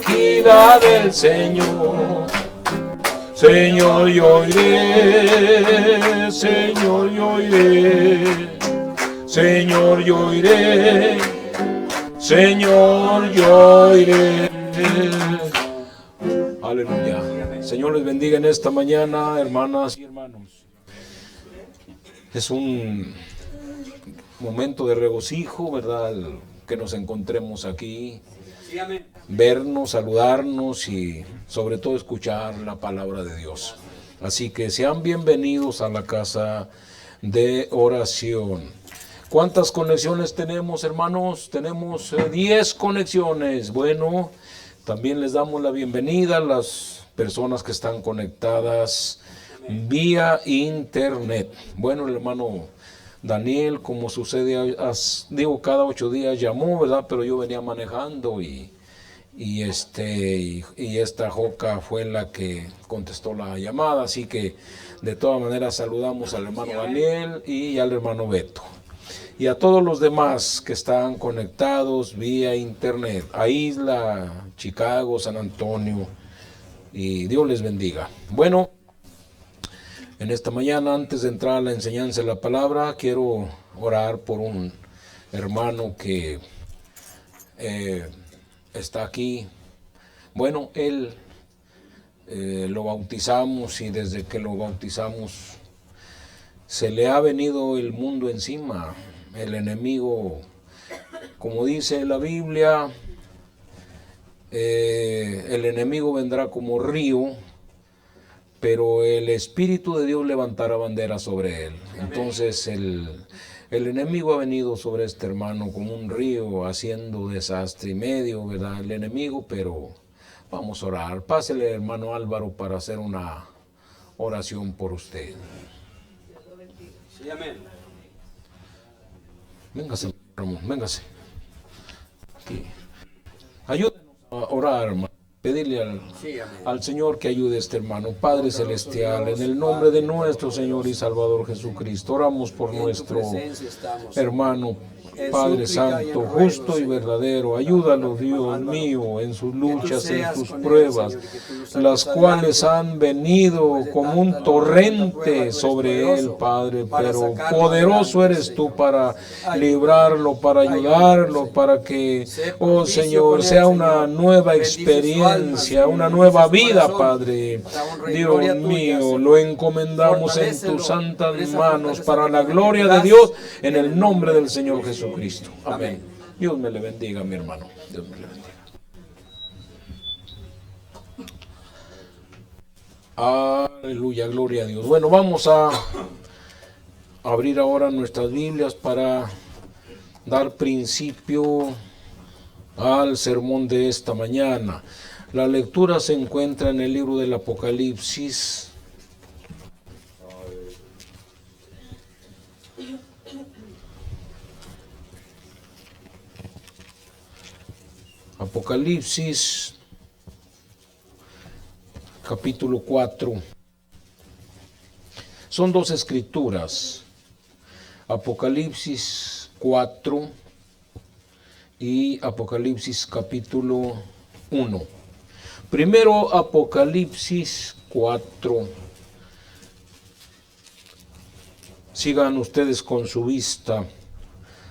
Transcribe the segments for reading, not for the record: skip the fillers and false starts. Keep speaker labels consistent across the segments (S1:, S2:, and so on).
S1: equidad del Señor. Señor, yo iré, Señor, yo iré, Señor, yo iré, Señor, yo iré. Aleluya. Señor les bendiga en esta mañana, hermanas y hermanos. Es un momento de regocijo, ¿verdad? Que nos encontremos aquí, vernos, saludarnos y sobre todo escuchar la palabra de Dios. Así que sean bienvenidos a la casa de oración. ¿Cuántas conexiones tenemos, hermanos? Tenemos 10 conexiones. Bueno, también les damos la bienvenida a las personas que están conectadas vía internet. Bueno, el hermano Daniel, como sucede, cada 8 días llamó, ¿verdad? Pero yo venía manejando y esta Joca fue la que contestó la llamada, así que de todas maneras saludamos al hermano Daniel y al hermano Beto y a todos los demás que están conectados vía internet a Isla, Chicago, San Antonio, y Dios les bendiga. Bueno, en esta mañana, antes de entrar a la enseñanza de la palabra, quiero orar por un hermano que está aquí. Bueno, él lo bautizamos y desde que lo bautizamos se le ha venido el mundo encima. El enemigo, como dice la Biblia, el enemigo vendrá como río, pero el Espíritu de Dios levantará bandera sobre él. Entonces el enemigo ha venido sobre este hermano como un río, haciendo desastre y medio, ¿verdad? El enemigo, pero vamos a orar. Pásele, hermano Álvaro, para hacer una oración por usted.
S2: Sí, amén.
S1: Véngase, Ramón, véngase. Aquí. Ayúdenos a orar, hermano. Pedirle al Señor que ayude a este hermano. Padre Celestial, en el nombre de nuestro Señor y Salvador Jesucristo, oramos por nuestro hermano, Padre Santo, justo y verdadero. Ayúdalo, Dios mío, en sus luchas, en sus pruebas, las cuales han venido como un torrente sobre él, Padre, pero poderoso eres tú para librarlo, para ayudarlo, para que, oh Señor, sea una nueva experiencia, una nueva vida, Padre. Dios mío, lo encomendamos en tus santas manos para la gloria de Dios, en el nombre del Señor Jesucristo. Amén. Dios me le bendiga, mi hermano. Dios me le bendiga. Aleluya, gloria a Dios. Bueno, vamos a abrir ahora nuestras Biblias para dar principio al sermón de esta mañana. La lectura se encuentra en el libro del Apocalipsis. Apocalipsis, capítulo 4. Son dos escrituras, Apocalipsis 4 y Apocalipsis capítulo 1. Primero Apocalipsis 4. Sigan ustedes con su vista.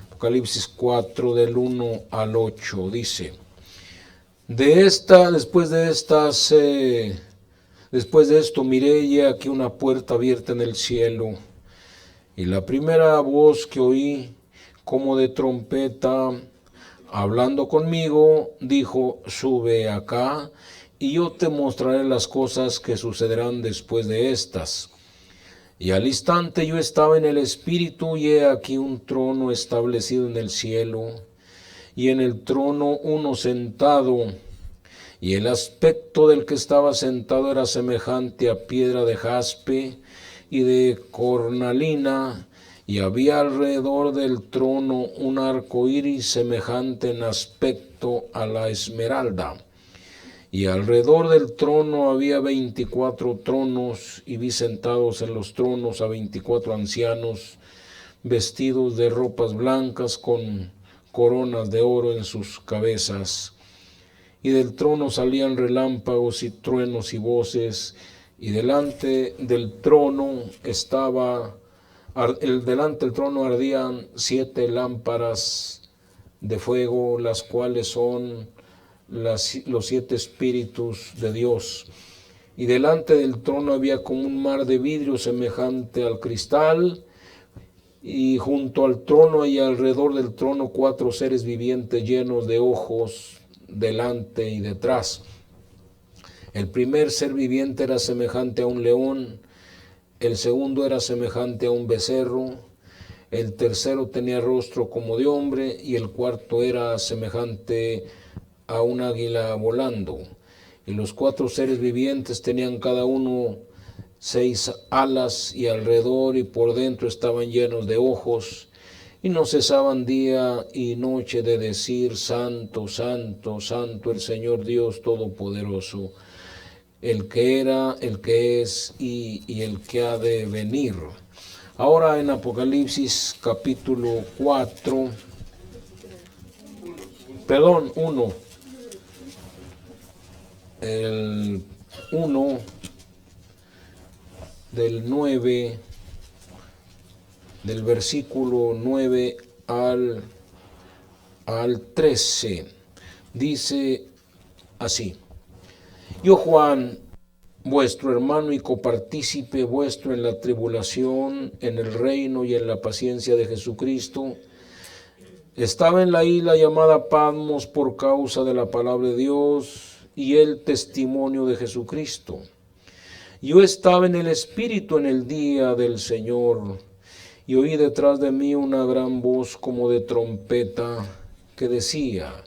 S1: Apocalipsis 4 del 1 al 8 dice: Después de esto miré y he aquí una puerta abierta en el cielo, y la primera voz que oí como de trompeta hablando conmigo dijo: sube acá y yo te mostraré las cosas que sucederán después de estas. Y al instante yo estaba en el Espíritu, y he aquí un trono establecido en el cielo, y en el trono uno sentado, y el aspecto del que estaba sentado era semejante a piedra de jaspe y de cornalina, y había alrededor del trono un arco iris semejante en aspecto a la esmeralda. Y alrededor del trono había 24 tronos, y vi sentados en los tronos a 24 ancianos, vestidos de ropas blancas con coronas de oro en sus cabezas. y del trono salían relámpagos y truenos y voces, y delante del trono delante del trono ardían 7 lámparas de fuego, las cuales son los 7 espíritus de Dios. Y delante del trono había como un mar de vidrio semejante al cristal, y junto al trono y alrededor del trono 4 seres vivientes llenos de ojos delante y detrás. El primer ser viviente era semejante a un león, el segundo era semejante a un becerro, el tercero tenía rostro como de hombre, y el cuarto era semejante a un águila volando. Y los 4 seres vivientes tenían cada uno 6 alas, y alrededor y por dentro estaban llenos de ojos, y no cesaban día y noche de decir: Santo, Santo, Santo, el Señor Dios Todopoderoso, el que era, el que es y el que ha de venir. Ahora en Apocalipsis capítulo 1, el 1 del 9, del versículo 9 al 13, dice así: Yo, Juan, vuestro hermano y copartícipe vuestro en la tribulación, en el reino y en la paciencia de Jesucristo, estaba en la isla llamada Patmos por causa de la palabra de Dios y el testimonio de Jesucristo. Yo estaba en el Espíritu en el día del Señor, y oí detrás de mí una gran voz como de trompeta que decía: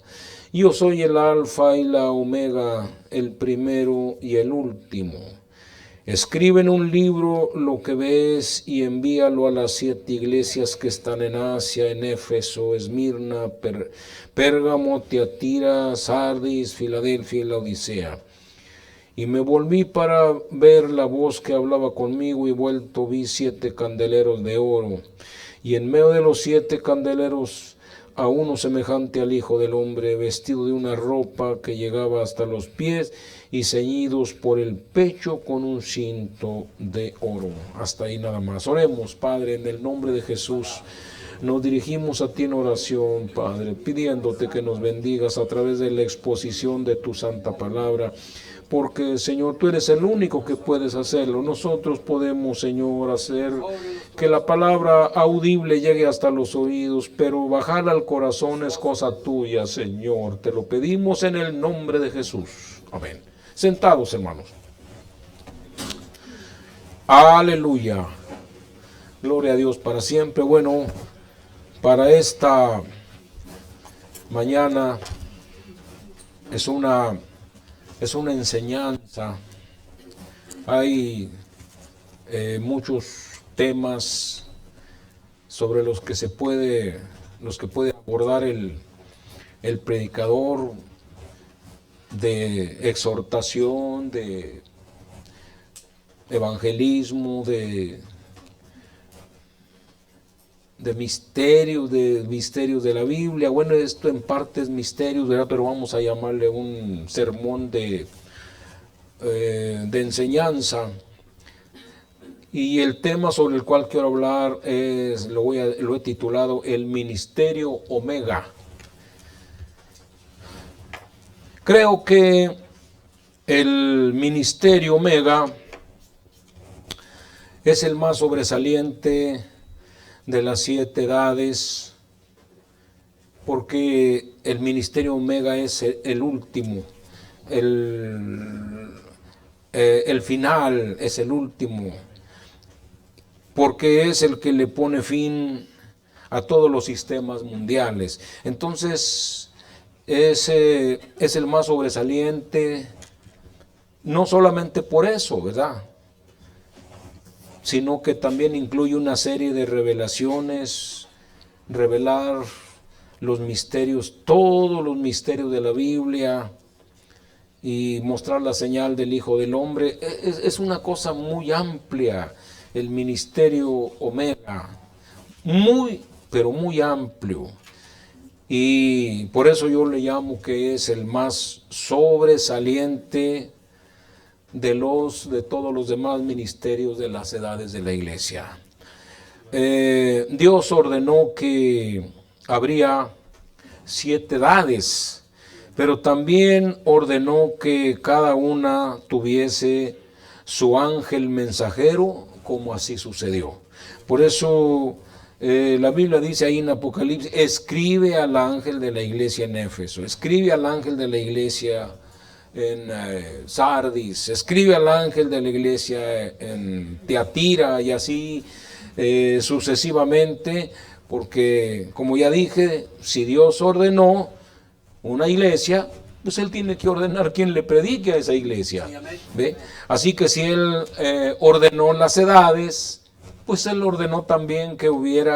S1: Yo soy el Alfa y la Omega, el primero y el último. Escribe en un libro lo que ves y envíalo a las 7 iglesias que están en Asia, en Éfeso, Esmirna, Pérgamo, Tiatira, Sardis, Filadelfia y Laodicea. Y me volví para ver la voz que hablaba conmigo, y vuelto vi 7 candeleros de oro, y en medio de los 7 candeleros a uno semejante al Hijo del Hombre, vestido de una ropa que llegaba hasta los pies, y ceñidos por el pecho con un cinto de oro. Hasta ahí nada más. Oremos. Padre, en el nombre de Jesús, nos dirigimos a ti en oración, Padre, pidiéndote que nos bendigas a través de la exposición de tu santa palabra, porque, Señor, tú eres el único que puedes hacerlo. Nosotros podemos, Señor, hacer que la palabra audible llegue hasta los oídos, pero bajar al corazón es cosa tuya, Señor. Te lo pedimos en el nombre de Jesús. Amén. Sentados, hermanos. Aleluya. Gloria a Dios para siempre. Bueno, para esta mañana es una enseñanza. Hay muchos temas sobre los que puede abordar el predicador, de exhortación, de evangelismo, de misterios de la Biblia. Bueno, esto en parte es misterios, ¿verdad? Pero vamos a llamarle un sermón de enseñanza. Y el tema sobre el cual quiero hablar lo he titulado El Ministerio Omega. Creo que el Ministerio Omega es el más sobresaliente de las 7 edades, porque el Ministerio Omega es el último, el final es el último, porque es el que le pone fin a todos los sistemas mundiales. Entonces, ese es el más sobresaliente, no solamente por eso, ¿verdad?, sino que también incluye una serie de revelaciones, revelar los misterios, todos los misterios de la Biblia, y mostrar la señal del Hijo del Hombre. Es una cosa muy amplia el Ministerio Omega, muy, pero muy amplio. y por eso yo le llamo que es el más sobresaliente de todos los demás ministerios de las edades de la iglesia. Dios ordenó que habría 7 edades, pero también ordenó que cada una tuviese su ángel mensajero, como así sucedió. Por eso la Biblia dice ahí en Apocalipsis: escribe al ángel de la iglesia en Éfeso, escribe al ángel de la iglesia en Sardis, escribe al ángel de la iglesia en Tiatira, y así sucesivamente, porque como ya dije, si Dios ordenó una iglesia, pues Él tiene que ordenar quién le predique a esa iglesia. ¿Ve? Así que si Él ordenó las edades, pues Él ordenó también que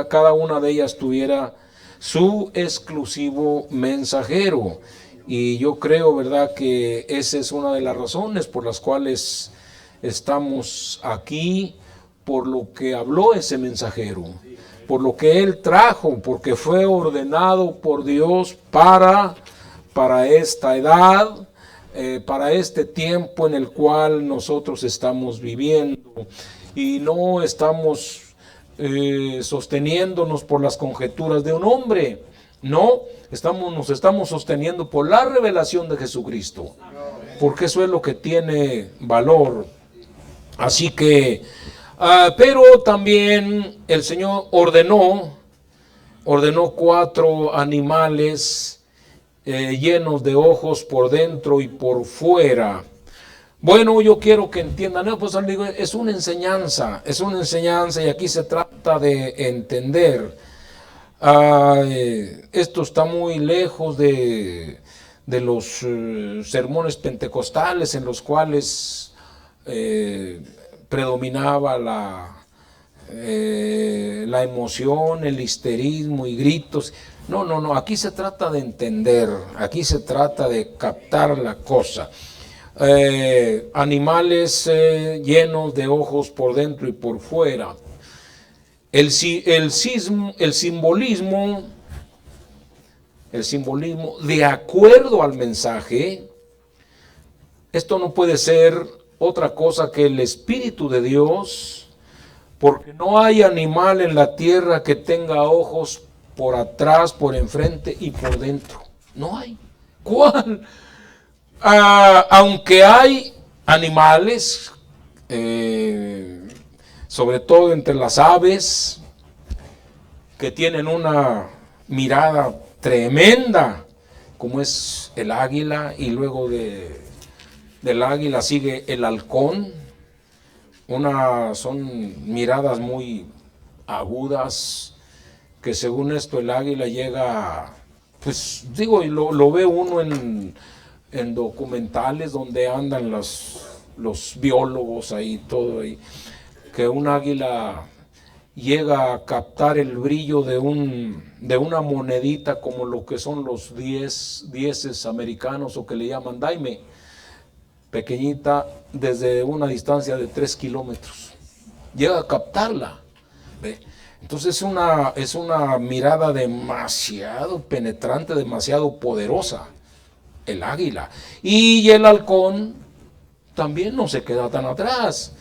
S1: cada una de ellas tuviera su exclusivo mensajero. Y yo creo, ¿verdad?, que esa es una de las razones por las cuales estamos aquí, por lo que habló ese mensajero, por lo que Él trajo, porque fue ordenado por Dios para esta edad, para este tiempo en el cual nosotros estamos viviendo, y no estamos sosteniéndonos por las conjeturas de un hombre, no, nos estamos sosteniendo por la revelación de Jesucristo, porque eso es lo que tiene valor. Así que, pero también el Señor ordenó 4 animales llenos de ojos por dentro y por fuera. Bueno, yo quiero que entiendan, ¿no? Pues digo, es una enseñanza, y aquí se trata de entender. Esto está muy lejos de los sermones pentecostales, en los cuales predominaba la emoción, el histerismo y gritos. No, aquí se trata de entender, aquí se trata de captar la cosa. Animales llenos de ojos por dentro y por fuera. El simbolismo, de acuerdo al mensaje, esto no puede ser otra cosa que el Espíritu de Dios, porque no hay animal en la tierra que tenga ojos por atrás, por enfrente y por dentro. No hay. ¿Cuál? Aunque hay animales, sobre todo entre las aves, que tienen una mirada tremenda, como es el águila, y luego del águila sigue el halcón. Son miradas muy agudas, que según esto el águila llega, pues digo, y lo ve uno en documentales donde andan los biólogos ahí, todo ahí, que un águila llega a captar el brillo de una monedita, como lo que son los dieces americanos, o que le llaman daime, pequeñita, desde una distancia de 3 kilómetros. Llega a captarla. ¿Ve? Entonces es una mirada demasiado penetrante, demasiado poderosa, el águila. Y el halcón también no se queda tan atrás,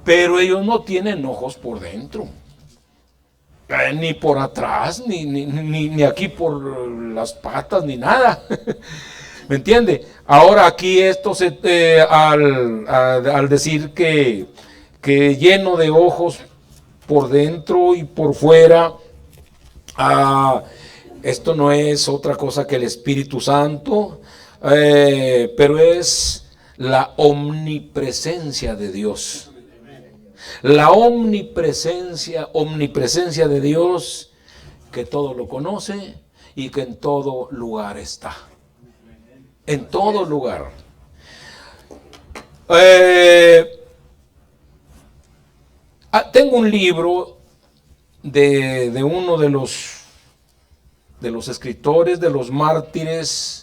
S1: pero ellos no tienen ojos por dentro, ni por atrás, ni aquí por las patas, ni nada. ¿Me entiende? Ahora aquí esto al decir que lleno de ojos por dentro y por fuera, esto no es otra cosa que el Espíritu Santo, pero es la omnipresencia de Dios. La omnipresencia de Dios, que todo lo conoce y que en todo lugar está. En todo lugar. Tengo un libro de uno de los escritores, de los mártires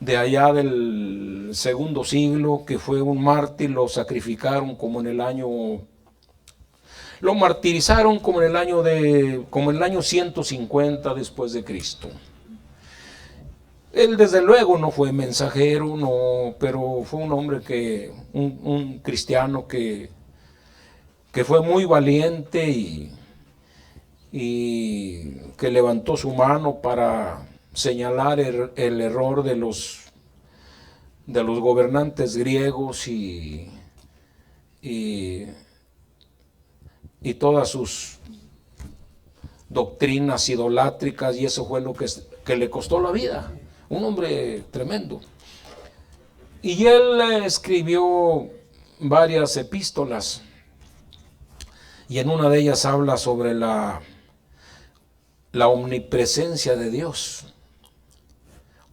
S1: de allá del segundo siglo, que fue un mártir, lo sacrificaron como en el año Lo martirizaron como en el año 150 después de Cristo. Él desde luego no fue mensajero, no, pero fue un hombre un cristiano que fue muy valiente y que levantó su mano para señalar el error de los gobernantes griegos y todas sus doctrinas idolátricas, y eso fue lo que le costó la vida. Un hombre tremendo. Y él escribió varias epístolas, y en una de ellas habla sobre la omnipresencia de Dios,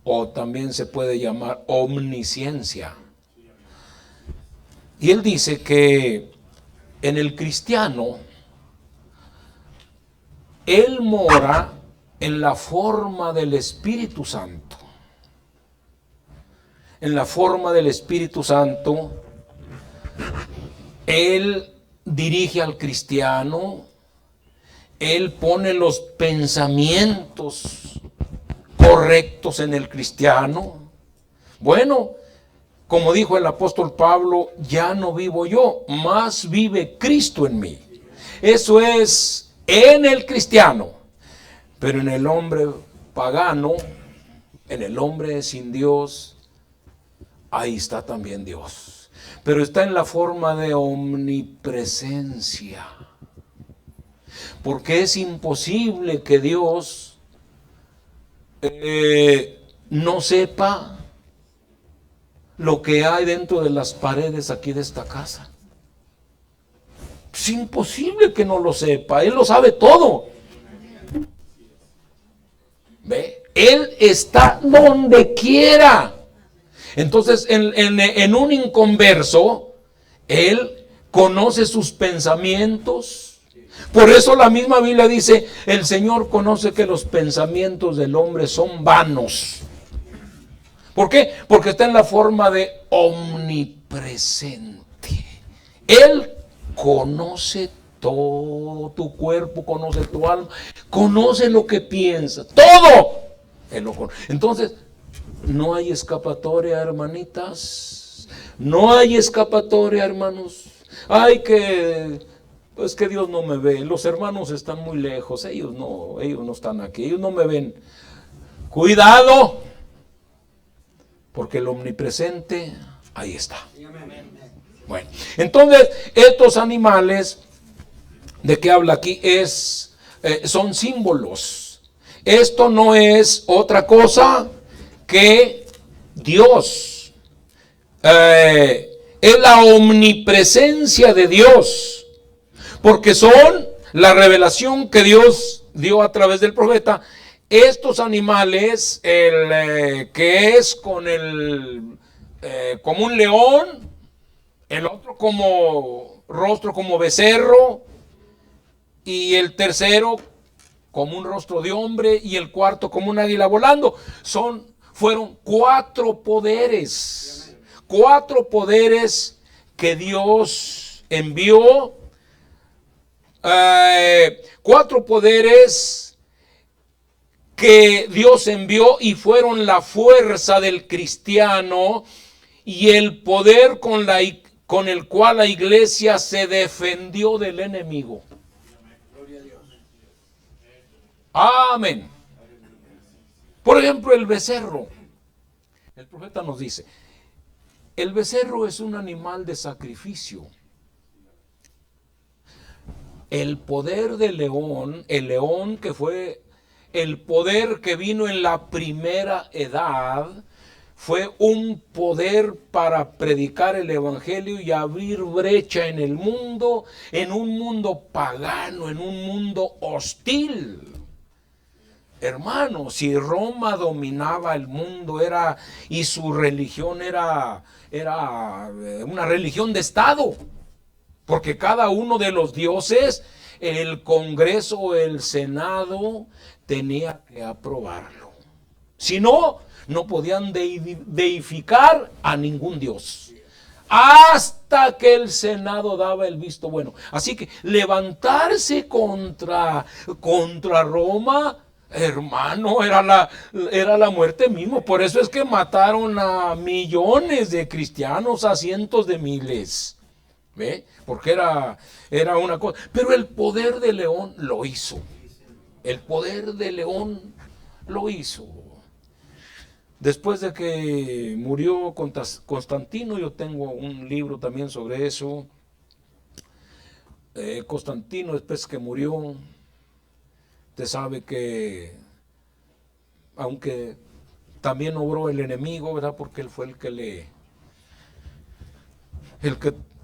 S1: o también se puede llamar omnisciencia. Y él dice que en el cristiano, él mora en la forma del Espíritu Santo. En la forma del Espíritu Santo, él dirige al cristiano, él pone los pensamientos correctos en el cristiano. Bueno, como dijo el apóstol Pablo, ya no vivo yo, más vive Cristo en mí. Eso es en el cristiano. Pero en el hombre pagano, en el hombre sin Dios, ahí está también Dios. Pero está en la forma de omnipresencia. Porque es imposible que Dios no sepa lo que hay dentro de las paredes aquí de esta casa. Es imposible que no lo sepa. Él lo sabe todo. ¿Ve? Él está donde quiera. Entonces, en un inconverso, él conoce sus pensamientos. Por eso la misma Biblia dice, el Señor conoce que los pensamientos del hombre son vanos. ¿Por qué? Porque está en la forma de omnipresente. Él conoce todo tu cuerpo, conoce tu alma, conoce lo que piensas, todo. Entonces, no hay escapatoria, hermanitas. No hay escapatoria, hermanos. Es que Dios no me ve. Los hermanos están muy lejos. Ellos no están aquí. Ellos no me ven. Cuidado. Porque el omnipresente, ahí está. Bueno, entonces, estos animales, ¿de qué habla aquí? Son símbolos. Esto no es otra cosa que Dios. Es la omnipresencia de Dios. Porque son la revelación que Dios dio a través del profeta. Estos animales, que es como un león, el otro como rostro como becerro, y el tercero como un rostro de hombre, y el cuarto como un águila volando. Fueron 4 poderes. 4 poderes que Dios envió. 4 poderes que Dios envió y fueron la fuerza del cristiano y el poder con el cual la iglesia se defendió del enemigo. Amén. Por ejemplo, el becerro. El profeta nos dice, el becerro es un animal de sacrificio. El poder del león, el león que fue el poder que vino en la primera edad, fue un poder para predicar el evangelio y abrir brecha en el mundo, en un mundo pagano, en un mundo hostil. Hermano, si Roma dominaba el mundo y su religión era una religión de Estado, porque cada uno de los dioses, el Congreso o el Senado tenía que aprobarlo. Si no, no podían deificar a ningún dios. hasta que el Senado daba el visto bueno. Así que levantarse contra Roma, hermano, era la muerte mismo. Por eso es que mataron a millones de cristianos, a cientos de miles. ¿Ve? Porque era una cosa. Pero el poder de León lo hizo. El poder de León lo hizo. Después de que murió Constantino, yo tengo un libro también sobre eso. Constantino, después que murió, usted sabe que, aunque también obró el enemigo, ¿verdad? Porque él fue el que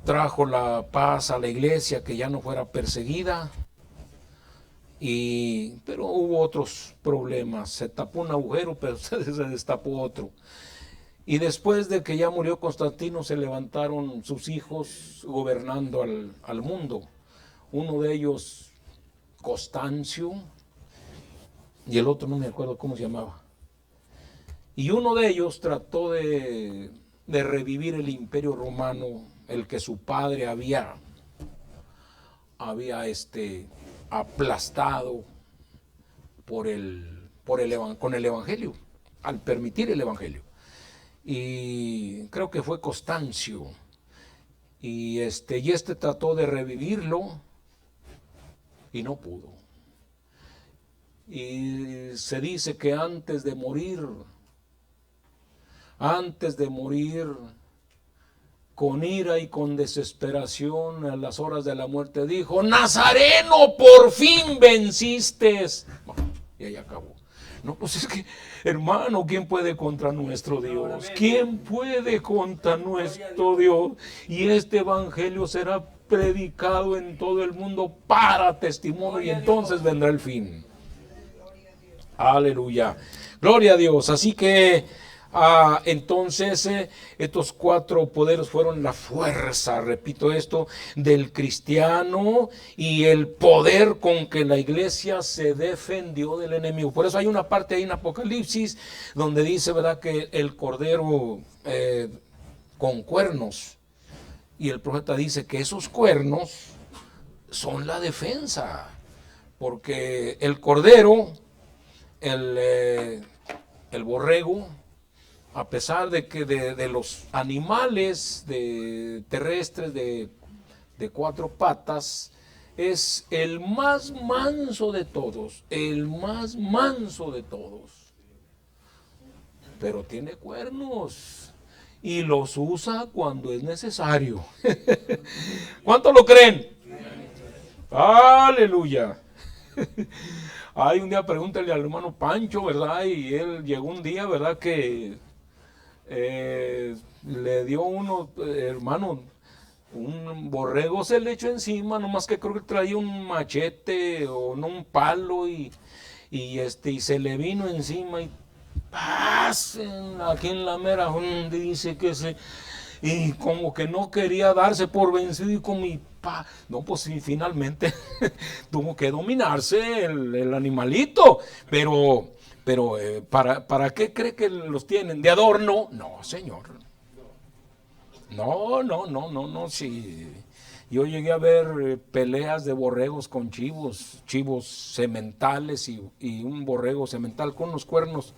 S1: trajo la paz a la iglesia, que ya no fuera perseguida. Pero hubo otros problemas. Se tapó un agujero, pero se destapó otro. Y después de que ya murió Constantino, se levantaron sus hijos gobernando al mundo. Uno de ellos, Constancio, y el otro no me acuerdo cómo se llamaba. Y uno de ellos trató de revivir el imperio romano, el que su padre había aplastado con el evangelio, al permitir el evangelio. Y creo que fue Constancio. Y este trató de revivirlo y no pudo. Y se dice que antes de morir, con ira y con desesperación, a las horas de la muerte dijo: Nazareno, por fin venciste. Y ahí acabó. No, pues es que, hermano, ¿quién puede contra nuestro Dios? ¿Quién puede contra nuestro Dios? Y este evangelio será predicado en todo el mundo para testimonio, y entonces vendrá el fin. Aleluya. Gloria a Dios. Así que entonces estos cuatro poderes fueron la fuerza, repito esto, del cristiano, y el poder con que la iglesia se defendió del enemigo. Por eso hay una parte ahí en Apocalipsis donde dice, ¿verdad?, que el cordero con cuernos, y el profeta dice que esos cuernos son la defensa, porque el cordero, el borrego, a pesar de que de los animales terrestres de cuatro patas, es el más manso de todos, pero tiene cuernos y los usa cuando es necesario. ¿Cuántos lo creen? Aleluya. Un día pregúntale al hermano Pancho, ¿verdad? Y él llegó un día, ¿verdad?, que le dio hermano, un borrego se le echó encima, nomás que creo que traía un machete o no, un palo, y se le vino encima, y aquí en la mera donde dice que y como que no quería darse por vencido, y no, pues sí, finalmente tuvo que dominarse el animalito, pero ¿para qué cree que los tienen? ¿De adorno? No, señor. No, sí. Yo llegué a ver peleas de borregos con chivos sementales, y un borrego semental con unos cuernos,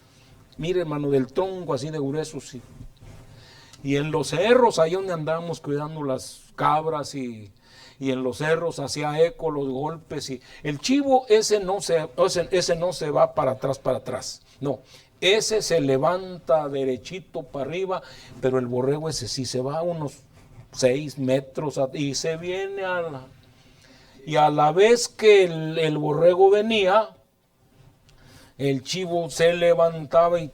S1: mire, hermano, del tronco así de gruesos, sí. Y en los cerros, ahí donde andábamos cuidando las cabras, y en los cerros hacía eco los golpes, y el chivo ese no se va para atrás, no, ese se levanta derechito para arriba, pero el borrego ese sí se va a unos 6 metros y se viene y a la vez que el borrego venía, el chivo se levantaba y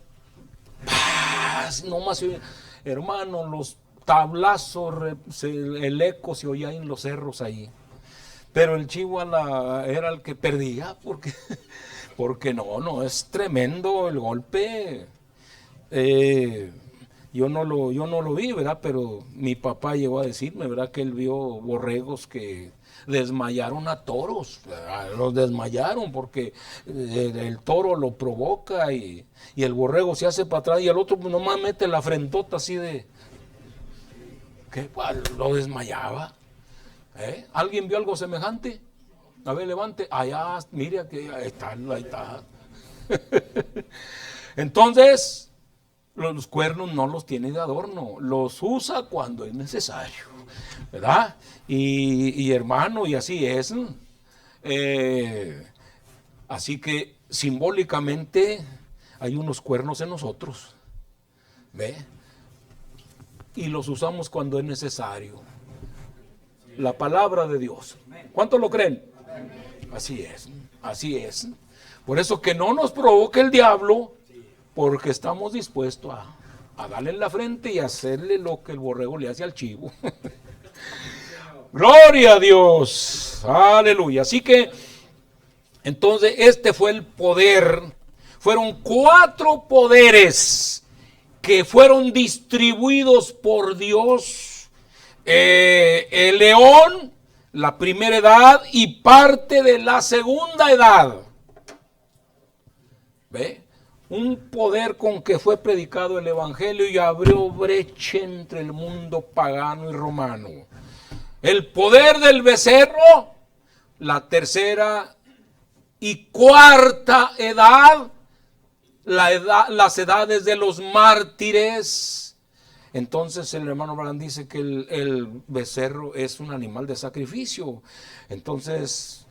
S1: nomás, hermano, los tablazos, el eco se oía en los cerros ahí. Pero el chivo era el que perdía, porque no, es tremendo el golpe. Yo no lo vi, ¿verdad? Pero mi papá llegó a decirme, ¿verdad?, que él vio borregos que desmayaron a toros, ¿verdad? Los desmayaron porque el toro lo provoca, y el borrego se hace para atrás, y el otro nomás mete la frentota así que pues, lo desmayaba. ¿Alguien vio algo semejante? A ver, levante. Allá, mire, aquí, ahí está. Entonces, los cuernos no los tiene de adorno, los usa cuando es necesario, ¿verdad? Y hermano, y así es. Así que simbólicamente hay unos cuernos en nosotros, ¿ve? Y los usamos cuando es necesario. La palabra de Dios. ¿Cuántos lo creen? Así es, así es. Por eso que no nos provoque el diablo, porque estamos dispuestos a darle en la frente y hacerle lo que el borrego le hace al chivo. Gloria a Dios, aleluya. Así que, entonces, este fue el poder. Fueron 4 poderes que fueron distribuidos por Dios. El león, la primera edad y parte de la segunda edad. ¿Ve? Un poder con que fue predicado el evangelio y abrió brecha entre el mundo pagano y romano. El poder del becerro, la tercera y cuarta edad, las edades de los mártires. Entonces el hermano Branham dice que el becerro es un animal de sacrificio. Entonces,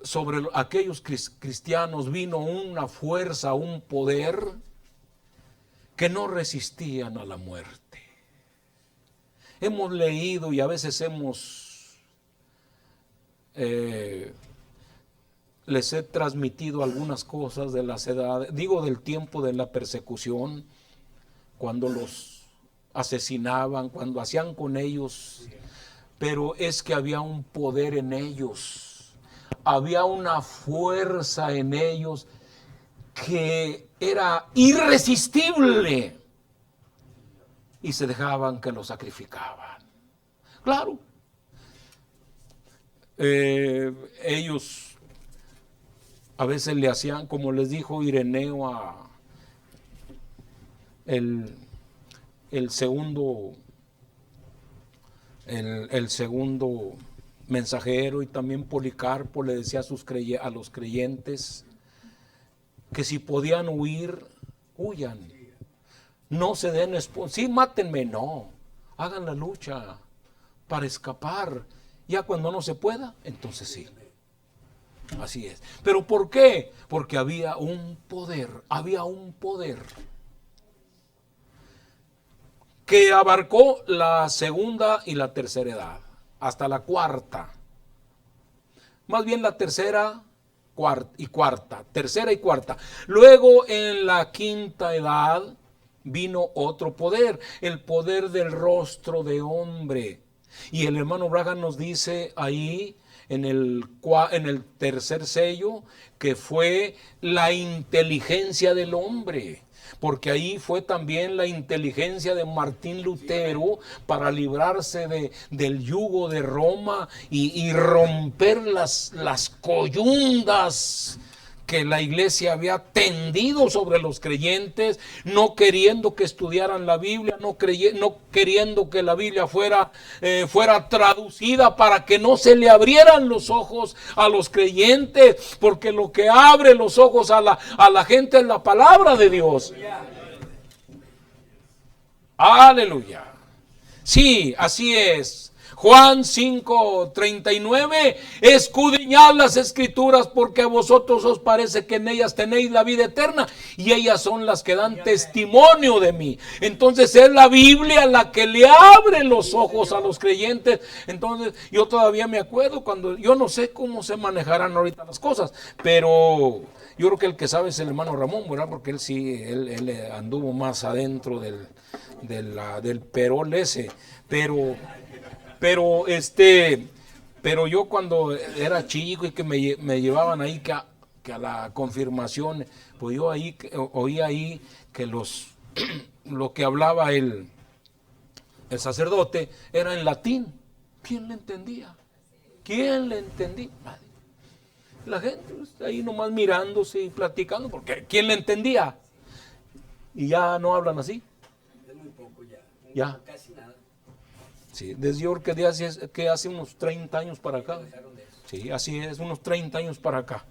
S1: sobre aquellos cristianos vino una fuerza, un poder que no resistían a la muerte. Hemos leído y a veces les he transmitido algunas cosas de las edades, digo del tiempo de la persecución, cuando los asesinaban, cuando hacían con ellos, pero es que había un poder en ellos, había una fuerza en ellos que era irresistible y se dejaban que lo sacrificaban. Claro, ellos a veces le hacían, como les dijo Ireneo el segundo mensajero, y también Policarpo le decía a los creyentes que si podían huir, huyan. No se den sí, mátenme, no. Hagan la lucha para escapar. Ya cuando no se pueda, entonces sí. Así es. ¿Pero por qué? Porque había un poder que abarcó la segunda y la tercera edad, hasta la cuarta. Más bien la tercera y cuarta. Luego en la quinta edad vino otro poder, el poder del rostro de hombre. Y el hermano Branham nos dice ahí en el tercer sello que fue la inteligencia del hombre, porque ahí fue también la inteligencia de Martín Lutero para librarse del yugo de Roma y romper las coyundas que la iglesia había tendido sobre los creyentes, no queriendo que estudiaran la Biblia, no queriendo que la Biblia fuera traducida para que no se le abrieran los ojos a los creyentes, porque lo que abre los ojos a la gente es la palabra de Dios. Aleluya. Sí, así es. Juan 5:39, escudriñad las escrituras porque a vosotros os parece que en ellas tenéis la vida eterna y ellas son las que dan testimonio de mí. Entonces es la Biblia la que le abre los ojos a los creyentes. Entonces yo todavía me acuerdo cuando, yo no sé cómo se manejarán ahorita las cosas, pero yo creo que el que sabe es el hermano Ramón, ¿verdad? Porque él sí, él anduvo más adentro del perol ese, pero yo cuando era chico y que me llevaban ahí que a la confirmación, pues yo ahí oí ahí que lo que hablaba el sacerdote era en latín. ¿Quién le entendía? La gente ahí nomás mirándose y platicando, porque ¿quién le entendía? Y ya no hablan así.
S2: Es muy poco ya.
S1: Ya.
S2: Casi nada.
S1: Sí, desde yo creo que hace unos 30 años para acá. Sí, así es, unos 30 años para acá.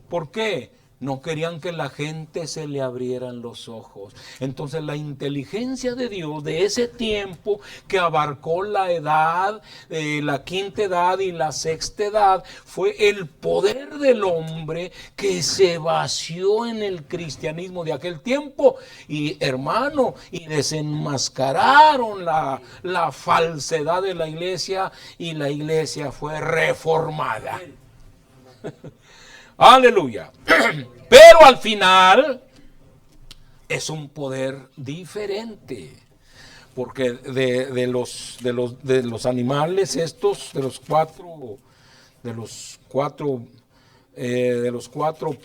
S1: ¿Por qué? No querían que la gente se le abrieran los ojos. Entonces la inteligencia de Dios de ese tiempo que abarcó la edad, la quinta edad y la sexta edad, fue el poder del hombre que se vació en el cristianismo de aquel tiempo. Y hermano, y desenmascararon la falsedad de la iglesia y la iglesia fue reformada. Aleluya. Pero al final es un poder diferente. Porque de los animales estos, de los cuatro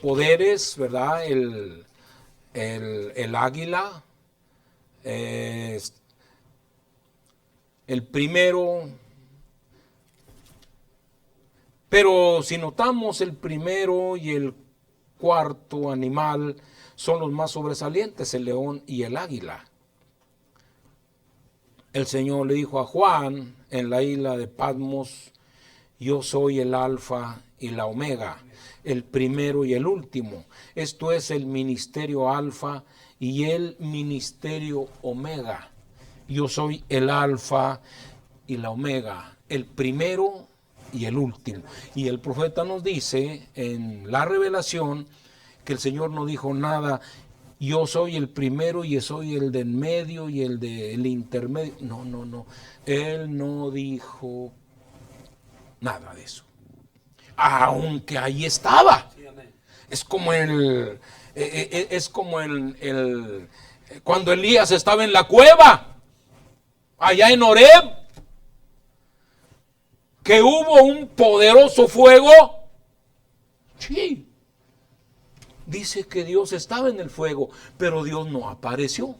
S1: poderes, ¿verdad? El águila, el primero. Pero si notamos, el primero y el cuarto animal son los más sobresalientes, el león y el águila. El Señor le dijo a Juan en la isla de Patmos: yo soy el alfa y la omega, el primero y el último. Esto es el ministerio alfa y el ministerio omega. Yo soy el alfa y la omega, el primero y el último. Y el profeta nos dice en la revelación que el Señor no dijo nada: yo soy el primero y soy el del medio y el del intermedio. No. Él no dijo nada de eso. Aunque ahí estaba. Es como cuando Elías estaba en la cueva, allá en Horeb, que hubo un poderoso fuego. Sí. Dice que Dios estaba en el fuego, pero Dios no apareció.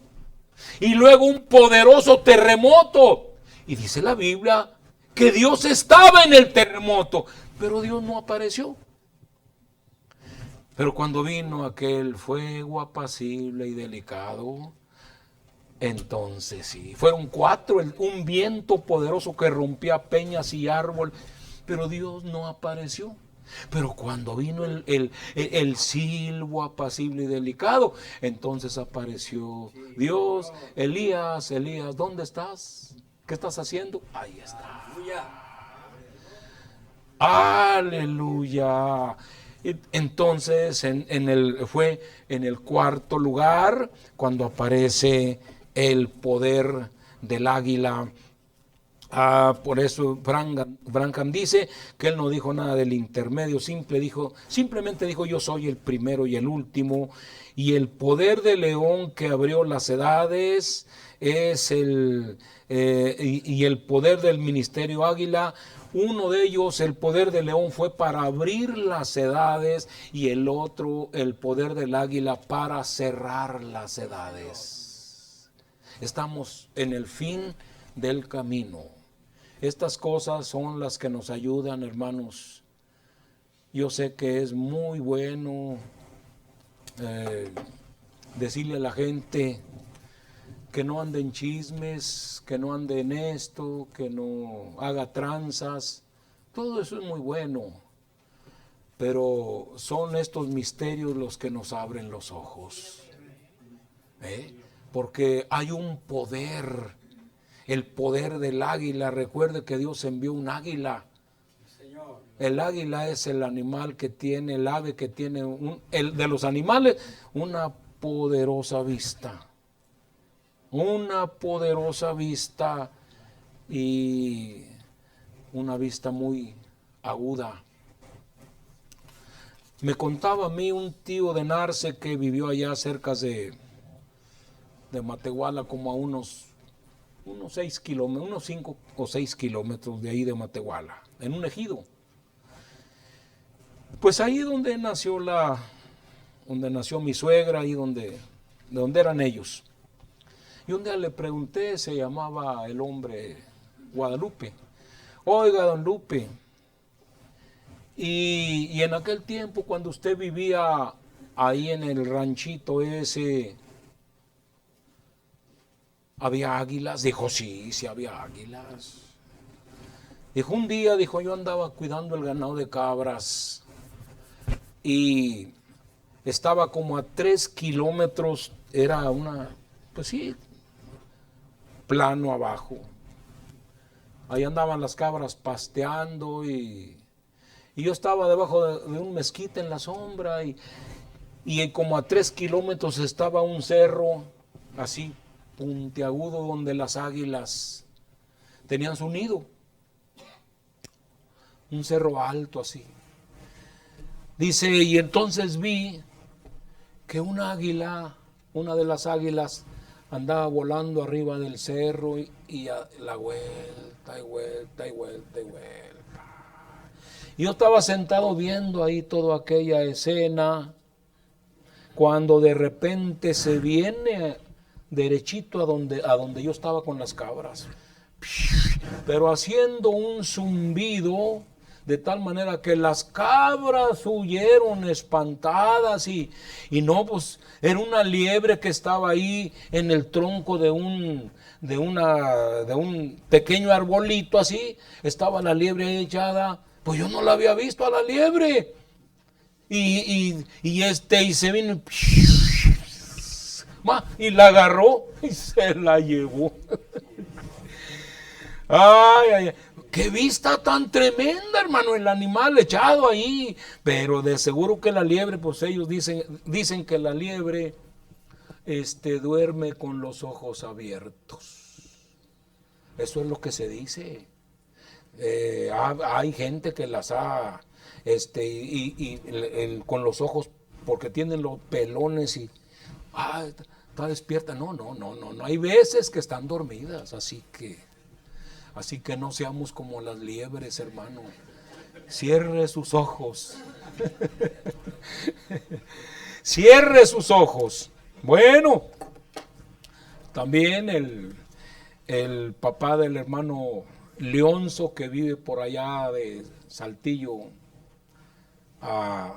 S1: Y luego un poderoso terremoto. Y dice la Biblia que Dios estaba en el terremoto, pero Dios no apareció. Pero cuando vino aquel fuego apacible y delicado, entonces sí, fueron 4, un viento poderoso que rompía peñas y árboles, pero Dios no apareció. Pero cuando vino el silbo apacible y delicado, entonces apareció Dios. Elías, ¿dónde estás? ¿Qué estás haciendo? Ahí está. Aleluya. Entonces fue en el cuarto lugar cuando aparece el poder del águila. Por eso Branham dice que él no dijo nada del intermedio, simplemente dijo: yo soy el primero y el último. Y el poder del león que abrió las edades es y el poder del ministerio águila. Uno de ellos, el poder del león, fue para abrir las edades, y el otro, el poder del águila, para cerrar las edades. Estamos en el fin del camino. Estas cosas son las que nos ayudan, hermanos. Yo sé que es muy bueno decirle a la gente que no ande en chismes, que no ande en esto, que no haga tranzas. Todo eso es muy bueno, pero son estos misterios los que nos abren los ojos. Porque hay un poder. El poder del águila. Recuerde que Dios envió un águila. El águila es el animal que tiene, el ave que tiene, de los animales, una poderosa vista. Una poderosa vista, y una vista muy aguda. Me contaba a mí un tío de Narce que vivió allá cerca de Matehuala, como a unos 6 kilómetros, unos 5 o 6 kilómetros de ahí de Matehuala, en un ejido. Pues ahí donde nació mi suegra, ahí de donde eran ellos. Y un día le pregunté, se llamaba el hombre Guadalupe: oiga, don Lupe, y en aquel tiempo cuando usted vivía ahí en el ranchito ese, ¿había águilas? Dijo, sí, sí había águilas. Dijo, un día, dijo, yo andaba cuidando el ganado de cabras y estaba como a 3 kilómetros, era una, pues sí, plano abajo. Ahí andaban las cabras pasteando y yo estaba debajo de un mezquite en la sombra y como a 3 kilómetros estaba un cerro así puntiagudo donde las águilas tenían su nido. Un cerro alto así. Dice, y entonces vi que una águila, una de las águilas, andaba volando arriba del cerro y a la vuelta y vuelta y vuelta y vuelta. Y yo estaba sentado viendo ahí toda aquella escena, cuando de repente se viene derechito a donde yo estaba con las cabras, pero haciendo un zumbido de tal manera que las cabras huyeron espantadas y no, pues era una liebre que estaba ahí en el tronco de un pequeño arbolito así, estaba la liebre ahí echada, pues yo no la había visto a la liebre y se vino y la agarró y se la llevó. Ay, ay, ay. ¡Qué vista tan tremenda, hermano! El animal echado ahí. Pero de seguro que la liebre, pues ellos dicen que la liebre duerme con los ojos abiertos. Eso es lo que se dice. Hay gente que las ha, con los ojos, porque tienen los pelones y, está despierta. No. Hay veces que están dormidas, así que no seamos como las liebres, hermano. Cierre sus ojos. Cierre sus ojos. Bueno, también el papá del hermano Leonzo, que vive por allá de Saltillo, a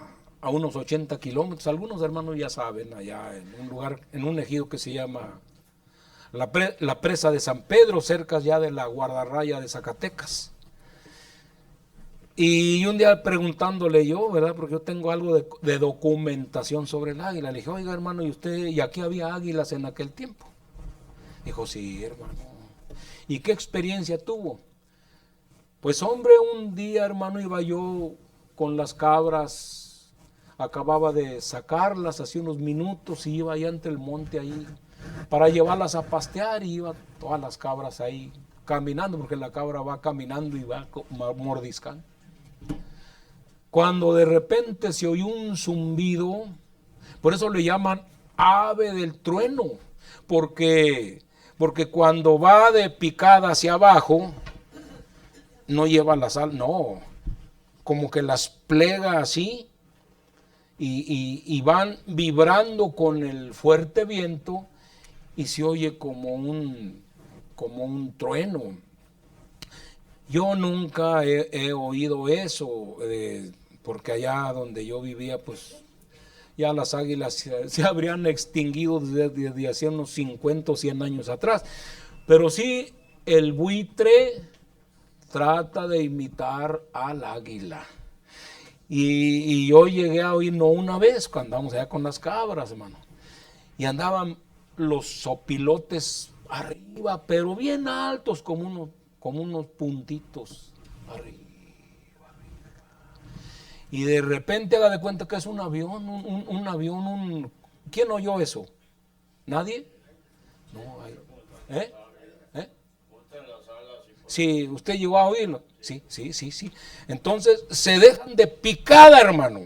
S1: unos 80 kilómetros. Algunos hermanos ya saben, allá en un lugar, en un ejido que se llama la presa de San Pedro, cerca ya de la guardarraya de Zacatecas. Y un día preguntándole yo, ¿verdad? Porque yo tengo algo de documentación sobre el águila. Le dije, oiga, hermano, ¿y aquí había águilas en aquel tiempo? Dijo, sí, hermano. ¿Y qué experiencia tuvo? Pues hombre, un día, hermano, iba yo con las cabras, acababa de sacarlas hace unos minutos y iba allá entre el monte ahí para llevarlas a pastear y iba todas las cabras ahí caminando, porque la cabra va caminando y va mordiscando. Cuando de repente se oyó un zumbido, por eso le llaman ave del trueno, porque cuando va de picada hacia abajo, no lleva la sal, no, como que las plega así y van vibrando con el fuerte viento y se oye como un trueno. Yo nunca he oído eso, porque allá donde yo vivía, pues ya las águilas se habrían extinguido desde hace unos 50 o 100 años atrás. Pero sí, el buitre trata de imitar al águila. Y yo llegué a oír, no una vez, cuando andamos allá con las cabras, hermano, y andaban los sopilotes arriba, pero bien altos, como unos puntitos arriba. Y de repente haga de cuenta que es un avión, un avión. ¿Quién oyó eso? ¿Nadie? No, ¿eh? Sí, ¿usted llegó a oírlo? Sí. Entonces se dejan de picada, hermano,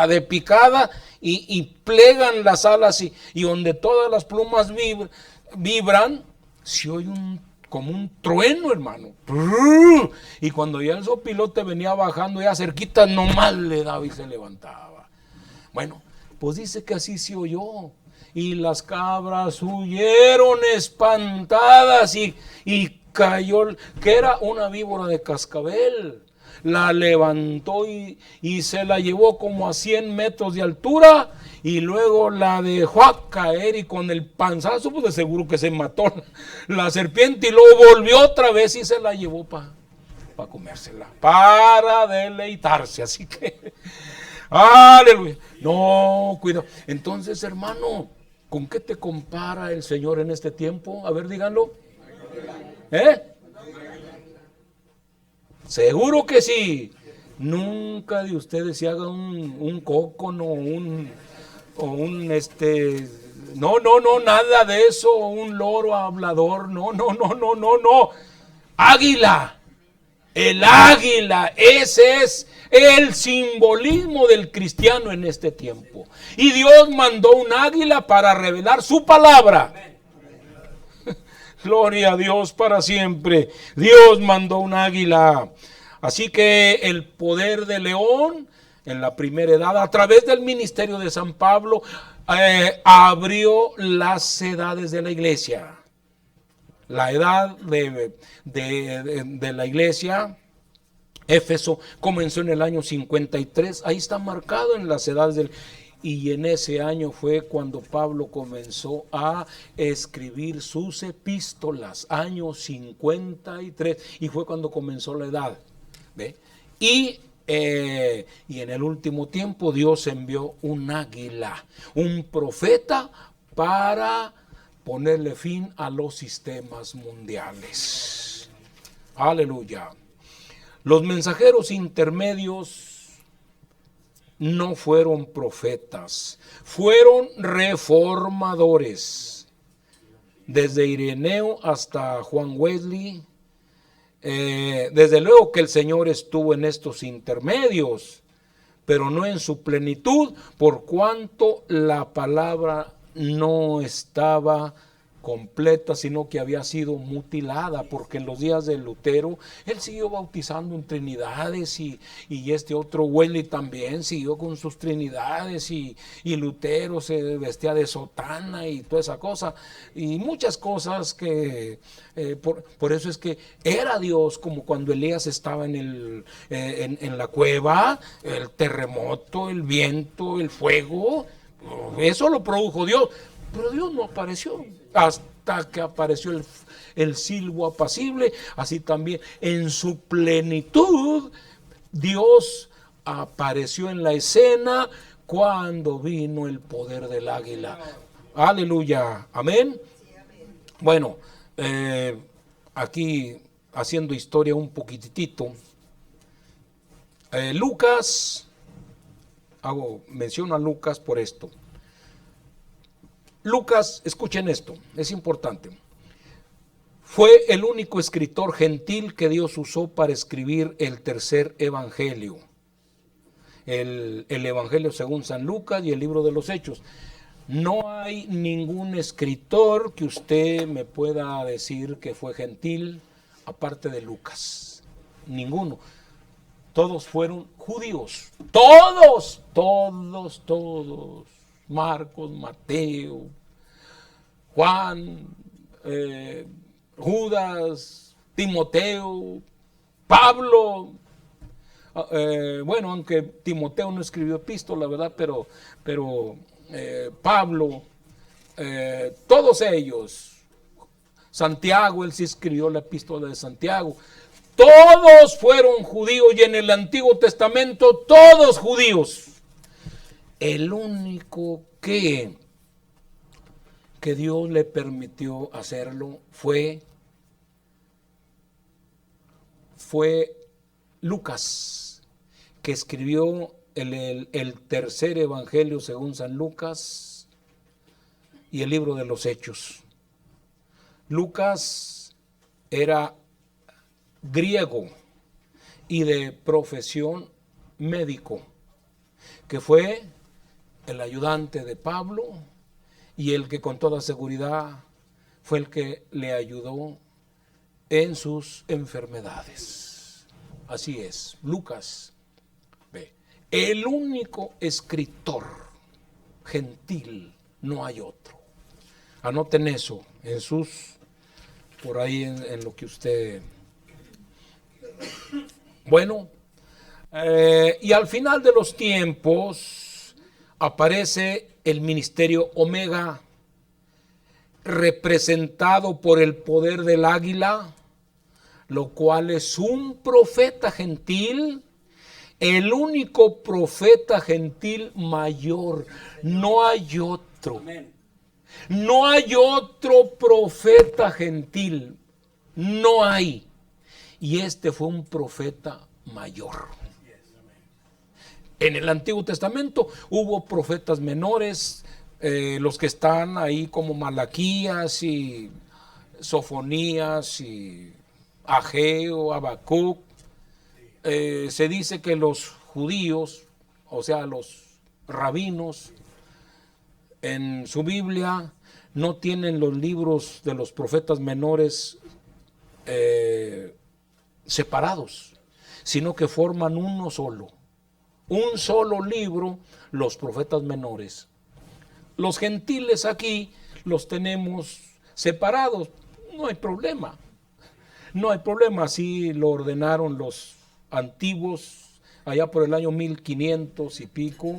S1: de picada y plegan las alas y donde todas las plumas vibran, se oye como un trueno, hermano. Y cuando ya el sopilote venía bajando, ya cerquita, nomás le daba y se levantaba. Bueno, pues dice que así se oyó. Y las cabras huyeron espantadas y cayó, que era una víbora de cascabel. la levantó y se la llevó como a 100 metros de altura, y luego la dejó a caer, y con el panzazo pues de seguro que se mató la serpiente, y luego volvió otra vez y se la llevó para comérsela, para deleitarse. Así que, aleluya. No, cuidado. Entonces, hermano, ¿con qué te compara el Señor en este tiempo? A ver, díganlo. Seguro que sí. Nunca de ustedes se haga un cócono o un no, nada de eso, un loro hablador, no. Águila, el águila, ese es el simbolismo del cristiano en este tiempo. Y Dios mandó un águila para revelar su palabra. Gloria a Dios para siempre. Dios mandó un águila. Así que el poder de León en la primera edad, a través del ministerio de San Pablo, abrió las edades de la iglesia. La edad de la iglesia, Éfeso, comenzó en el año 53. Ahí está marcado en las edades del... Y en ese año fue cuando Pablo comenzó a escribir sus epístolas, año 53, y fue cuando comenzó la edad. ¿Ve? Y en el último tiempo Dios envió un águila, un profeta, para ponerle fin a los sistemas mundiales. Aleluya. Los mensajeros intermedios no fueron profetas, fueron reformadores. Desde Ireneo hasta Juan Wesley, desde luego que el Señor estuvo en estos intermedios, pero no en su plenitud, por cuanto la palabra no estaba completa, sino que había sido mutilada, porque en los días de Lutero él siguió bautizando en trinidades, y este otro Wesley también siguió con sus trinidades, y Lutero se vestía de sotana y toda esa cosa, y muchas cosas que por eso es que era Dios, como cuando Elías estaba en la cueva, el terremoto, el viento, el fuego, eso lo produjo Dios. Pero Dios no apareció hasta que apareció el silbo apacible. Así también en su plenitud Dios apareció en la escena cuando vino el poder del águila. Aleluya, amén. Bueno, aquí haciendo historia un poquitito, Lucas, menciono a Lucas por esto. Lucas, escuchen esto, es importante. Fue el único escritor gentil que Dios usó para escribir el tercer evangelio. El evangelio según San Lucas y el libro de los Hechos. No hay ningún escritor que usted me pueda decir que fue gentil, aparte de Lucas. Ninguno. Todos fueron judíos. Todos. Marcos, Mateo, Juan, Judas, Timoteo, Pablo. Bueno, aunque Timoteo no escribió epístola, ¿verdad? Pero Pablo, todos ellos, Santiago, él sí escribió la epístola de Santiago. Todos fueron judíos, y en el Antiguo Testamento todos judíos. El único que Dios le permitió hacerlo fue Lucas, que escribió el tercer evangelio según San Lucas y el libro de los Hechos. Lucas era griego y de profesión médico, que fue el ayudante de Pablo y el que con toda seguridad fue el que le ayudó en sus enfermedades. Así es, Lucas, el único escritor gentil, no hay otro. Anoten eso en por ahí en lo que usted... Bueno, Y al final de los tiempos aparece el ministerio Omega, representado por el poder del águila, lo cual es un profeta gentil, el único profeta gentil mayor. No hay otro. No hay otro profeta gentil. No hay. Y este fue un profeta mayor. En el Antiguo Testamento hubo profetas menores, los que están ahí como Malaquías y Sofonías y Ageo, Habacuc. Se dice que los judíos, o sea, los rabinos, en su Biblia no tienen los libros de los profetas menores separados, sino que forman uno solo. Un solo libro, los profetas menores. Los gentiles aquí los tenemos separados, no hay problema. No hay problema, así lo ordenaron los antiguos, allá por el año 1500 y pico,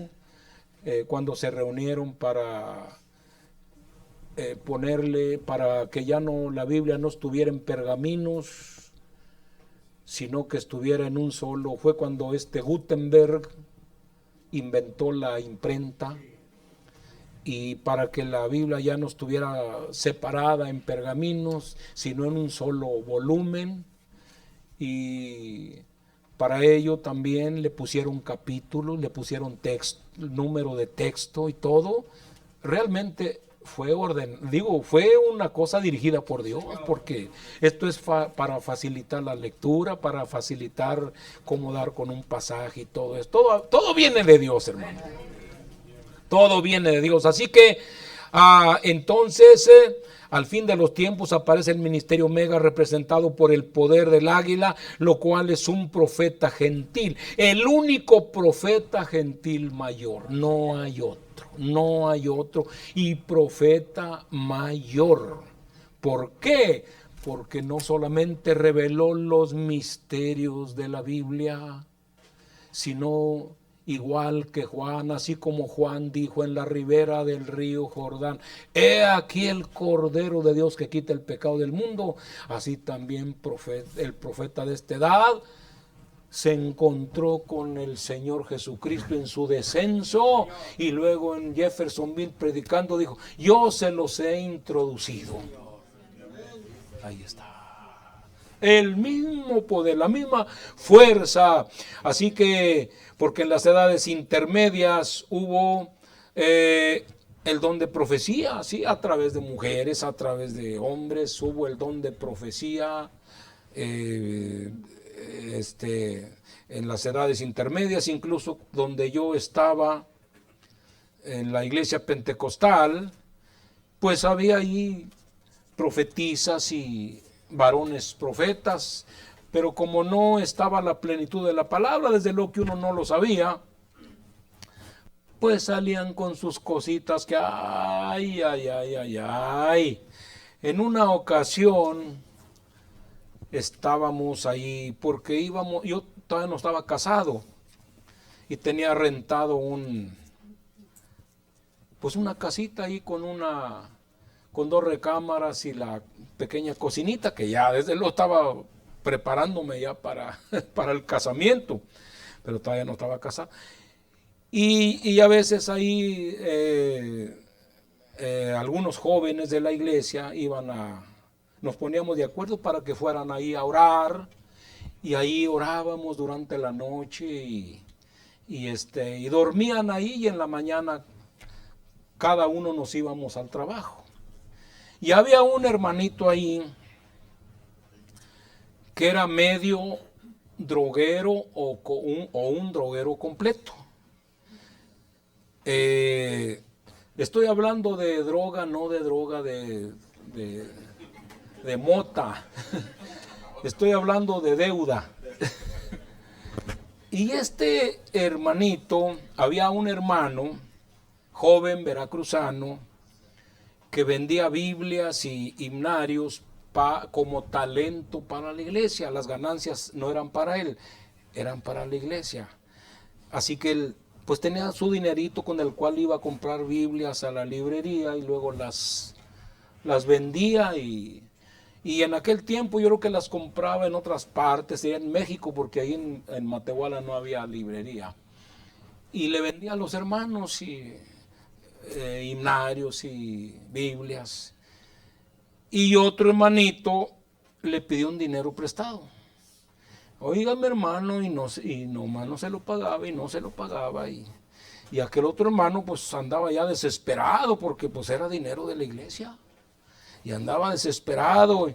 S1: cuando se reunieron para para que ya no, la Biblia no estuviera en pergaminos, sino que estuviera en un solo. Fue cuando Gutenberg inventó la imprenta, y para que la Biblia ya no estuviera separada en pergaminos, sino en un solo volumen. Y para ello también le pusieron capítulos, le pusieron texto, número de texto y todo. Realmente fue fue una cosa dirigida por Dios, porque esto es para facilitar la lectura, para facilitar cómo dar con un pasaje y todo esto. Todo viene de Dios, hermano. Todo viene de Dios. Así que entonces al fin de los tiempos aparece el ministerio Omega, representado por el poder del águila, lo cual es un profeta gentil, el único profeta gentil mayor. No hay otro, no hay otro. Y profeta mayor. ¿Por qué? Porque no solamente reveló los misterios de la Biblia, sino igual que Juan, así como Juan dijo en la ribera del río Jordán: he aquí el Cordero de Dios que quita el pecado del mundo. Así también el profeta de esta edad se encontró con el Señor Jesucristo en su descenso, y luego en Jeffersonville predicando dijo: yo se los he introducido. Ahí está. El mismo poder, la misma fuerza. Así que, porque en las edades intermedias hubo el don de profecía, ¿sí? A través de mujeres, a través de hombres, hubo el don de profecía en las edades intermedias. Incluso donde yo estaba, en la iglesia pentecostal, pues había ahí profetisas y varones profetas, pero como no estaba la plenitud de la palabra, desde luego que uno no lo sabía, pues salían con sus cositas que ay. En una ocasión estábamos ahí porque yo todavía no estaba casado y tenía rentado una casita ahí con dos recámaras y la pequeña cocinita, que ya desde luego estaba preparándome ya para el casamiento, pero todavía no estaba casado. Y a veces ahí algunos jóvenes de la iglesia nos poníamos de acuerdo para que fueran ahí a orar, y ahí orábamos durante la noche y dormían ahí, y en la mañana cada uno nos íbamos al trabajo. Y había un hermanito ahí que era medio droguero o un droguero completo. Estoy hablando de droga, no de droga de mota. Estoy hablando de deuda. Y este hermanito, había un hermano joven veracruzano que vendía Biblias y himnarios como talento para la iglesia. Las ganancias no eran para él, eran para la iglesia. Así que él pues tenía su dinerito con el cual iba a comprar Biblias a la librería y luego las vendía y en aquel tiempo yo creo que las compraba en otras partes, en México, porque ahí en Matehuala no había librería. Y le vendía a los hermanos himnarios y Biblias. Y otro hermanito le pidió un dinero prestado. Oiga, mi hermano, y nomás no se lo pagaba y no se lo pagaba. Y aquel otro hermano pues andaba ya desesperado porque pues era dinero de la iglesia. Y andaba desesperado.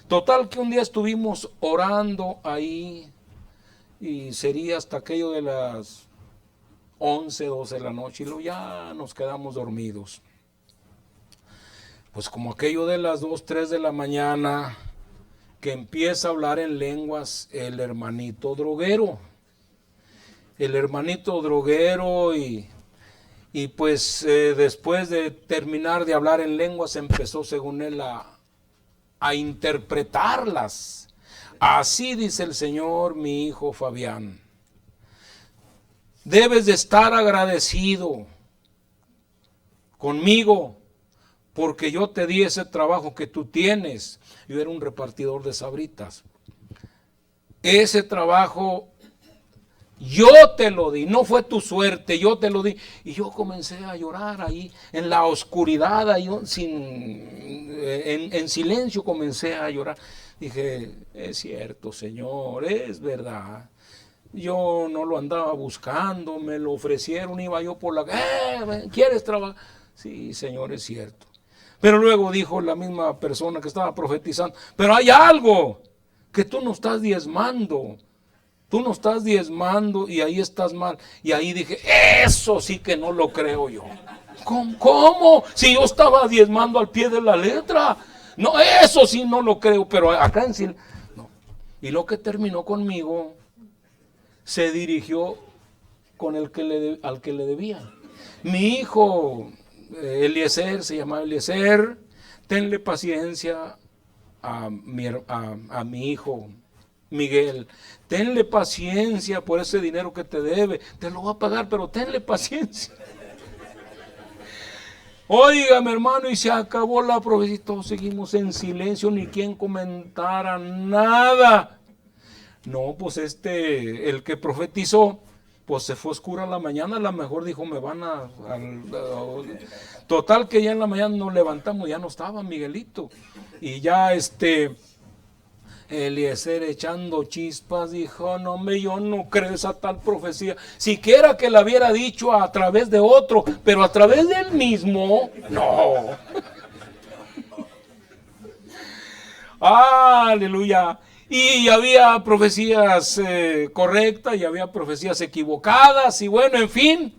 S1: Total que un día estuvimos orando ahí y sería hasta aquello de las 11, 12 de la noche y luego ya nos quedamos dormidos. Pues como aquello de las 2, 3 de la mañana que empieza a hablar en lenguas el hermanito droguero. El hermanito droguero y pues después de terminar de hablar en lenguas empezó según él a interpretarlas. Así dice el Señor, mi hijo Fabián. Debes de estar agradecido conmigo porque yo te di ese trabajo que tú tienes. Yo era un repartidor de Sabritas. Ese trabajo yo te lo di, no fue tu suerte, yo te lo di. Y yo comencé a llorar ahí, en la oscuridad, ahí, en silencio comencé a llorar. Dije, es cierto, Señor, es verdad. Yo no lo andaba buscando, me lo ofrecieron, iba yo por la... ¿Quieres trabajar? Sí, Señor, es cierto. Pero luego dijo la misma persona que estaba profetizando, pero hay algo que tú no estás diezmando. Tú no estás diezmando y ahí estás mal. Y ahí dije, eso sí que no lo creo yo. ¿Cómo? Si yo estaba diezmando al pie de la letra. No, eso sí no lo creo, pero acá en sí. No. Y lo que terminó conmigo, se dirigió con al que le debía. Mi hijo, Eliezer, se llamaba Eliezer, tenle paciencia a mi hijo Miguel, tenle paciencia por ese dinero que te debe, te lo va a pagar, pero tenle paciencia. Oiga, mi hermano, y se acabó la profecía, todos seguimos en silencio, ni quien comentara nada. No, pues el que profetizó, pues se fue oscura la mañana, a lo mejor dijo, me van total que ya en la mañana nos levantamos, ya no estaba Miguelito, y ya Eliezer echando chispas dijo, no, hombre, yo no creo esa tal profecía, siquiera que la hubiera dicho a través de otro, pero a través del mismo, no. Aleluya. Y había profecías correctas y había profecías equivocadas y bueno, en fin,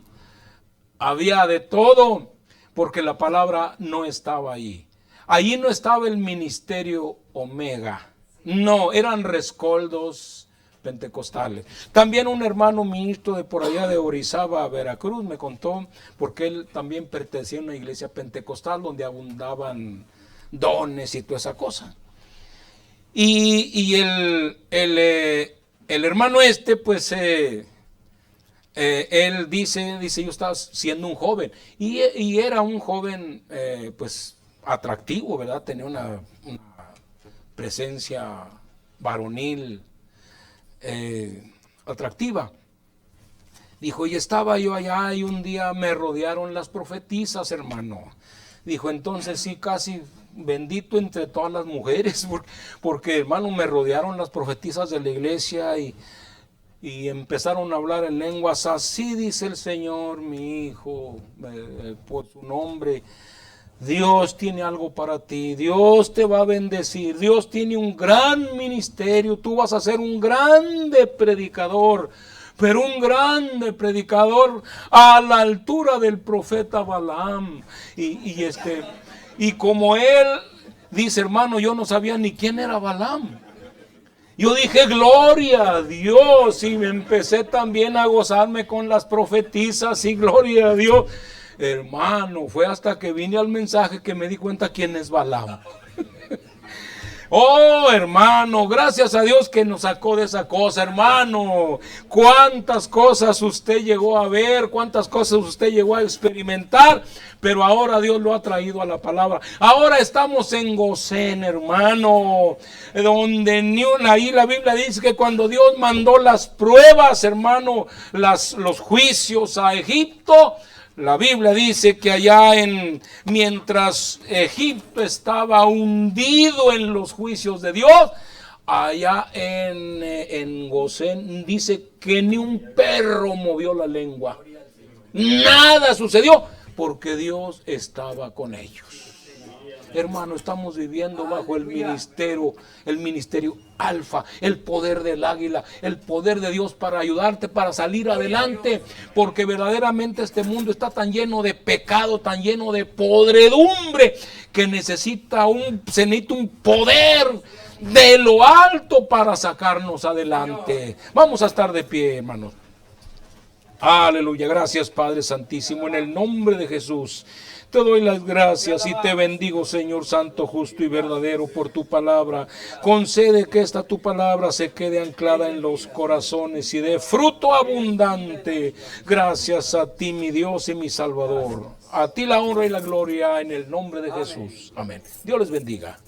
S1: había de todo, porque la palabra no estaba ahí. Allí no estaba el ministerio Omega. No, eran rescoldos pentecostales. También un hermano ministro de por allá de Orizaba, Veracruz, me contó, porque él también pertenecía a una iglesia pentecostal donde abundaban dones y toda esa cosa. Y el hermano pues él dice, yo estaba siendo un joven, y era un joven pues atractivo, ¿verdad? Tenía una presencia varonil atractiva. Dijo, y estaba yo allá y un día me rodearon las profetisas, hermano. Dijo, entonces sí, casi bendito entre todas las mujeres, porque hermano, me rodearon las profetisas de la iglesia y empezaron a hablar en lenguas. Así dice el Señor, mi hijo, por su nombre. Dios tiene algo para ti, Dios te va a bendecir, Dios tiene un gran ministerio, tú vas a ser un grande predicador, pero un grande predicador a la altura del profeta Balaam. Y como él dice, hermano, yo no sabía ni quién era Balaam. Yo dije, gloria a Dios, y me empecé también a gozarme con las profetisas, y gloria a Dios. Hermano, fue hasta que vine al mensaje que me di cuenta quién es Balaam. Oh, hermano, gracias a Dios que nos sacó de esa cosa, hermano. Cuántas cosas usted llegó a ver, cuántas cosas usted llegó a experimentar, pero ahora Dios lo ha traído a la palabra. Ahora estamos en Gosén, hermano, donde ahí la Biblia dice que cuando Dios mandó las pruebas, hermano, los juicios a Egipto, la Biblia dice que allá mientras Egipto estaba hundido en los juicios de Dios, allá en Gosén dice que ni un perro movió la lengua. Nada sucedió porque Dios estaba con ellos. Hermano, estamos viviendo bajo el ministerio alfa, el poder del águila, el poder de Dios para ayudarte, para salir adelante, porque verdaderamente este mundo está tan lleno de pecado, tan lleno de podredumbre, que se necesita un poder de lo alto para sacarnos adelante. Vamos a estar de pie, hermanos. Aleluya, gracias Padre Santísimo, en el nombre de Jesús. Te doy las gracias y te bendigo, Señor Santo, justo y verdadero, por tu palabra. Concede que esta tu palabra se quede anclada en los corazones y dé fruto abundante. Gracias a ti, mi Dios y mi Salvador. A ti la honra y la gloria en el nombre de Jesús. Amén. Dios les bendiga.